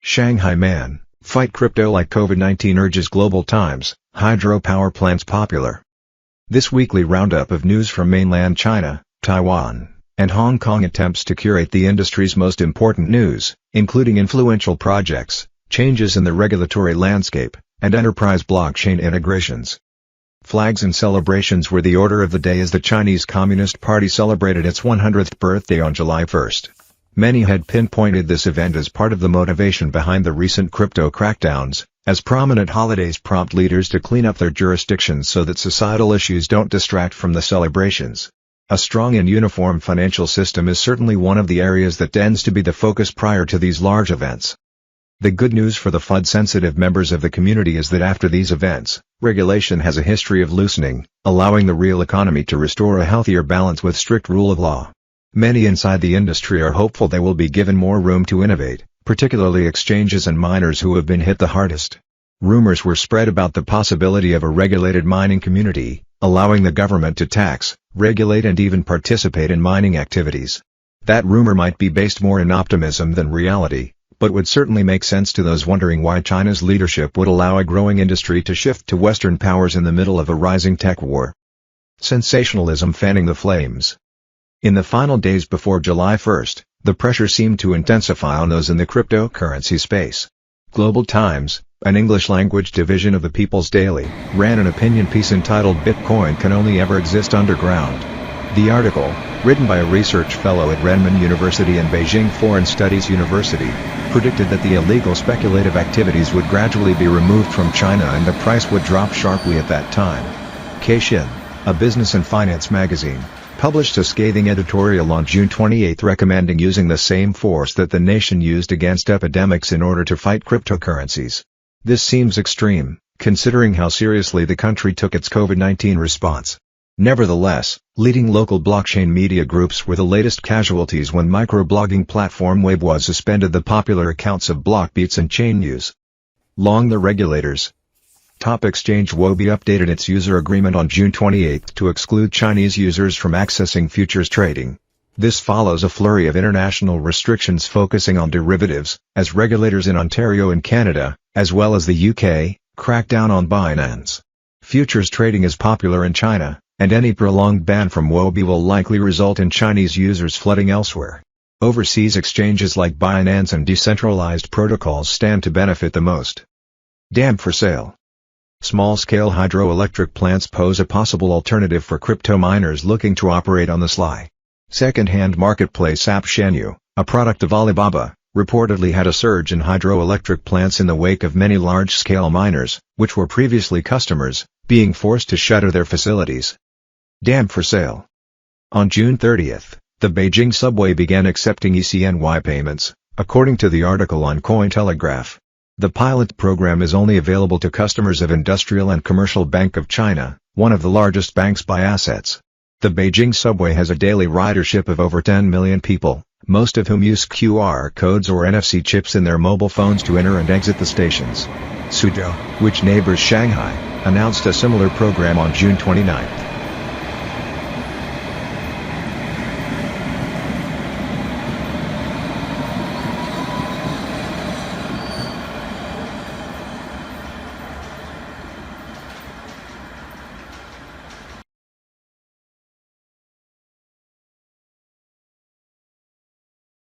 Shanghai Man, fight crypto like COVID-19 urges Global Times, hydropower plants popular. This weekly roundup of news from mainland China, Taiwan, and Hong Kong attempts to curate the industry's most important news, including influential projects, changes in the regulatory landscape, and enterprise blockchain integrations. Flags and celebrations were the order of the day as the Chinese Communist Party celebrated its 100th birthday on July 1. Many had pinpointed this event as part of the motivation behind the recent crypto crackdowns, as prominent holidays prompt leaders to clean up their jurisdictions so that societal issues don't distract from the celebrations. A strong and uniform financial system is certainly one of the areas that tends to be the focus prior to these large events. The good news for the FUD-sensitive members of the community is that after these events, regulation has a history of loosening, allowing the real economy to restore a healthier balance with strict rule of law. Many inside the industry are hopeful they will be given more room to innovate, particularly exchanges and miners who have been hit the hardest. Rumors were spread about the possibility of a regulated mining community, allowing the government to tax, regulate and even participate in mining activities. That rumor might be based more in optimism than reality, but would certainly make sense to those wondering why China's leadership would allow a growing industry to shift to Western powers in the middle of a rising tech war. Sensationalism fanning the flames. In the final days before July 1, the pressure seemed to intensify on those in the cryptocurrency space. Global Times, an English-language division of the People's Daily, ran an opinion piece entitled "Bitcoin Can Only Ever Exist Underground." The article, written by a research fellow at Renmin University and Beijing Foreign Studies University, predicted that the illegal speculative activities would gradually be removed from China and the price would drop sharply at that time. Caixin, a business and finance magazine, published a scathing editorial on June 28 recommending using the same force that the nation used against epidemics in order to fight cryptocurrencies. This seems extreme, considering how seriously the country took its COVID-19 response. Nevertheless, leading local blockchain media groups were the latest casualties when microblogging platform Weibo suspended the popular accounts of Blockbeats and Chainnews. Long the regulators. Top exchange Huobi updated its user agreement on June 28 to exclude Chinese users from accessing futures trading. This follows a flurry of international restrictions focusing on derivatives, as regulators in Ontario and Canada, as well as the UK, crack down on Binance. Futures trading is popular in China, and any prolonged ban from Huobi will likely result in Chinese users flooding elsewhere. Overseas exchanges like Binance and decentralized protocols stand to benefit the most. Dam for sale. Small-scale hydroelectric plants pose a possible alternative for crypto miners looking to operate on the sly. Second-hand marketplace app Shanyu, a product of Alibaba, reportedly had a surge in hydroelectric plants in the wake of many large-scale miners, which were previously customers, being forced to shutter their facilities. Dam for sale. On June 30, the Beijing subway began accepting eCNY payments, according to the article on Cointelegraph. The pilot program is only available to customers of Industrial and Commercial Bank of China, one of the largest banks by assets. The Beijing subway has a daily ridership of over 10 million people, most of whom use QR codes or NFC chips in their mobile phones to enter and exit the stations. Suzhou, which neighbors Shanghai, announced a similar program on June 29.